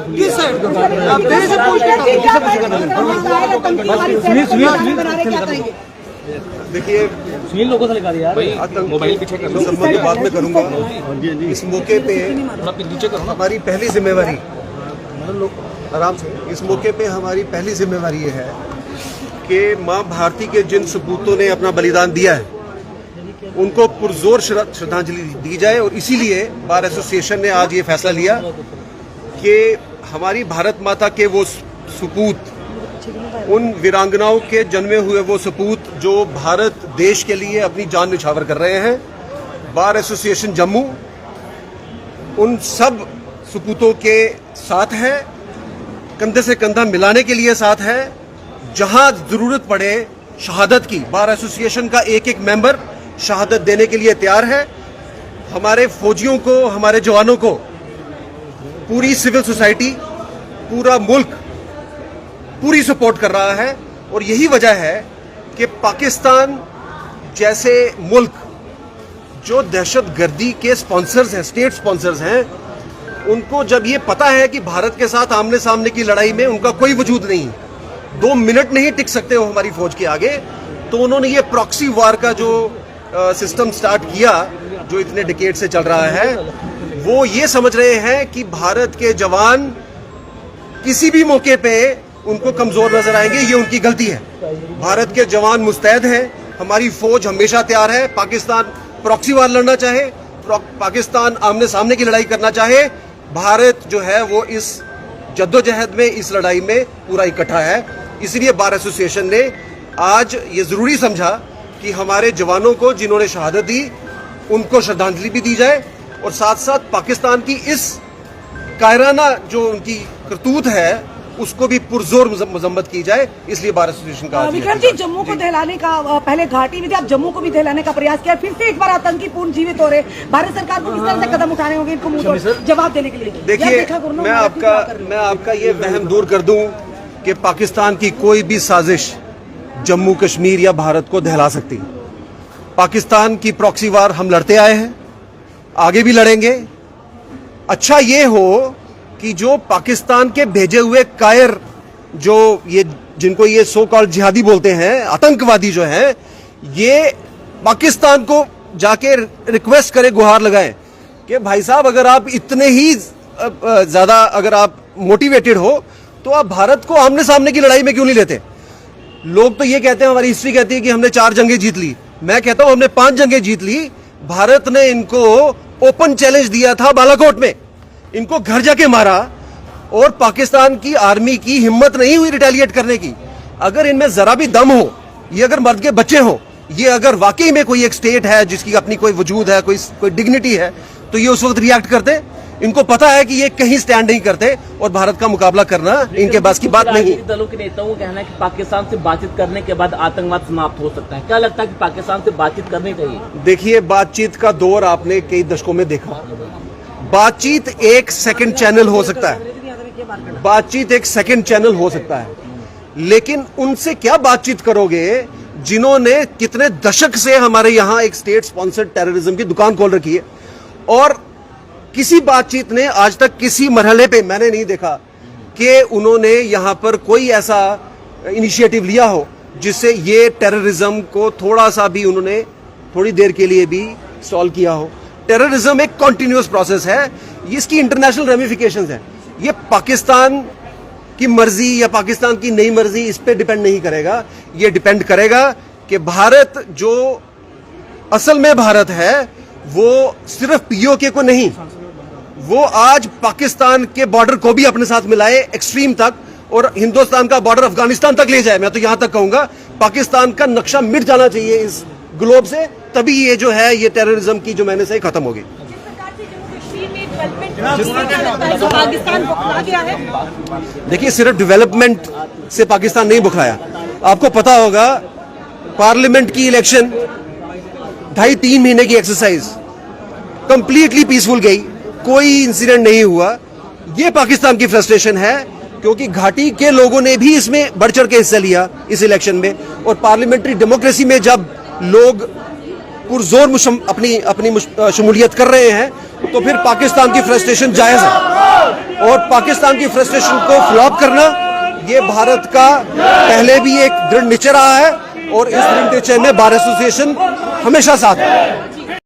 किस साइड आप देर से देखिए, सुनील लोगों से निकाल यार मोबाइल पीछे कर लो, संबंध बात में करूंगा। इस मौके पे हमारी पहली जिम्मेवारी, आराम से, इस मौके पे हमारी पहली जिम्मेवारी ये है कि मां भारती के जिन सपूतों ने अपना बलिदान दिया है उनको पुरजोर श्रद्धांजलि दी जाए। और इसीलिए बार एसोसिएशन ने आज ये फैसला लिया कि हमारी भारत माता के वो सपूत, उन वीरांगनाओं के जन्मे हुए वो सपूत जो भारत देश के लिए अपनी जान निछावर कर रहे हैं, बार एसोसिएशन जम्मू उन सब सपूतों के साथ है, कंधे से कंधा मिलाने के लिए साथ है। जहां जरूरत पड़े शहादत की, बार एसोसिएशन का एक एक मेंबर शहादत देने के लिए तैयार है। हमारे फौजियों को, हमारे जवानों को पूरी सिविल सोसाइटी, पूरा मुल्क पूरी सपोर्ट कर रहा है। और यही वजह है कि पाकिस्तान जैसे मुल्क जो दहशतगर्दी के स्पॉन्सर्स हैं, स्टेट स्पॉन्सर्स हैं, उनको जब ये पता है कि भारत के साथ आमने सामने की लड़ाई में उनका कोई वजूद नहीं, 2 मिनट नहीं टिक सकते हो हमारी फौज के आगे, तो उन्होंने ये प्रॉक्सी वार का जो सिस्टम स्टार्ट किया, जो इतने डिकेड से चल रहा है, वो ये समझ रहे हैं कि भारत के जवान किसी भी मौके पे उनको कमजोर नजर आएंगे। ये उनकी गलती है। भारत के जवान मुस्तैद हैं, हमारी फौज हमेशा तैयार है। पाकिस्तान प्रॉक्सी वार लड़ना चाहे, पाकिस्तान आमने सामने की लड़ाई करना चाहे, भारत जो है वो इस जद्दोजहद में, इस लड़ाई में पूरा इकट्ठा है। इसलिए बार एसोसिएशन ने आज ये जरूरी समझा कि हमारे जवानों को जिन्होंने शहादत दी उनको श्रद्धांजलि भी दी जाए, और साथ साथ पाकिस्तान की इस कायराना जो उनकी करतूत है उसको भी पुरजोर मजम्मत की जाए। इसलिए बार एसोसिएशन का विक्रम जी, जम्मू को दहलाने का, पहले घाटी में थे, अब जम्मू को भी दहलाने का प्रयास किया, फिर से एक बार आतंकी पूर्ण जीवित हो रहे। भारत सरकार को किस तरह से कदम उठाने होंगे इनको मुंह जवाब देने के लिए? देखिए, मैं आपका ये वहम दूर कर दूं कि पाकिस्तान की कोई भी साजिश जम्मू कश्मीर या भारत को दहला सकती। पाकिस्तान की प्रॉक्सी वार हम लड़ते आए हैं, आगे भी लड़ेंगे। अच्छा ये हो कि जो पाकिस्तान के भेजे हुए कायर, जो ये जिनको ये सो कॉल्ड जिहादी बोलते हैं, आतंकवादी जो हैं, ये पाकिस्तान को जाके रिक्वेस्ट करे, गुहार लगाएं कि भाई साहब, अगर आप इतने ही ज्यादा अगर आप मोटिवेटेड हो तो आप भारत को आमने सामने की लड़ाई में क्यों नहीं लेते? लोग तो ये कहते हैं, हमारी हिस्ट्री कहती है कि हमने 4 जंगें जीत ली। मैं कहता हूं हमने 5 जंगें जीत ली। भारत ने इनको ओपन चैलेंज दिया था बालाकोट में, इनको घर जाके मारा, और पाकिस्तान की आर्मी की हिम्मत नहीं हुई रिटेलिएट करने की। अगर इनमें जरा भी दम हो, ये अगर मर्द के बच्चे हो, ये अगर वाकई में कोई एक स्टेट है जिसकी अपनी कोई वजूद है, कोई डिग्निटी है, तो ये उस वक्त रिएक्ट करते। इनको पता है कि ये कहीं स्टैंड नहीं करते और भारत का मुकाबला करना इनके पास की बात नहीं। दलों के नेताओं का कहना है कि पाकिस्तान से बातचीत करने के बाद आतंकवाद समाप्त हो सकता है। क्या लगता है कि पाकिस्तान से बातचीत करनी चाहिए? देखिए, बातचीत का दौर आपने कई दशकों में देखा। बातचीत एक सेकंड चैनल हो सकता है, बातचीत एक सेकंड चैनल हो सकता है, लेकिन उनसे क्या बातचीत करोगे जिन्होंने कितने दशक से हमारे यहां एक स्टेट स्पॉन्सर्ड टेररिज्म की दुकान खोल रखी है, और किसी बातचीत ने आज तक किसी मरहले पे मैंने नहीं देखा कि उन्होंने यहां पर कोई ऐसा इनिशिएटिव लिया हो जिससे ये टेररिज्म को थोड़ा सा भी उन्होंने थोड़ी देर के लिए भी सॉल्व किया हो। टेररिज्म एक कॉन्टिन्यूअस प्रोसेस है, इसकी इंटरनेशनल रेमिफिकेशंस हैं। ये पाकिस्तान की मर्जी या पाकिस्तान की नई मर्जी इस पे डिपेंड नहीं करेगा। ये डिपेंड करेगा कि भारत जो असल में भारत है वो सिर्फ पीओके को नहीं, वो आज पाकिस्तान के बॉर्डर को भी अपने साथ मिलाए एक्सट्रीम तक, और हिंदुस्तान का बॉर्डर अफगानिस्तान तक ले जाए। मैं तो यहां तक कहूंगा पाकिस्तान का नक्शा मिट जाना चाहिए इस ग्लोब से, तभी ये जो है ये टेररिज्म की जो मैंने से खत्म होगी। देखिए, सिर्फ डेवलपमेंट से पाकिस्तान नहीं बुखलाया। आपको पता होगा पार्लियामेंट की इलेक्शन 2.5-3 महीने की एक्सरसाइज कंप्लीटली पीसफुल गई, कोई इंसिडेंट नहीं हुआ। ये पाकिस्तान की फ्रस्ट्रेशन है, क्योंकि घाटी के लोगों ने भी इसमें बढ़ चढ़ के हिस्सा लिया इस इलेक्शन में। और पार्लियामेंट्री डेमोक्रेसी में जब लोग पुरजोर अपनी शमूलियत कर रहे हैं, तो फिर पाकिस्तान की फ्रस्ट्रेशन जायज है। और पाकिस्तान की फ्रस्ट्रेशन को फ्लॉप करना, ये भारत का पहले भी एक दृढ़ निश्चय रहा है, और इस दृढ़ निश्चय में बार एसोसिएशन हमेशा साथ है।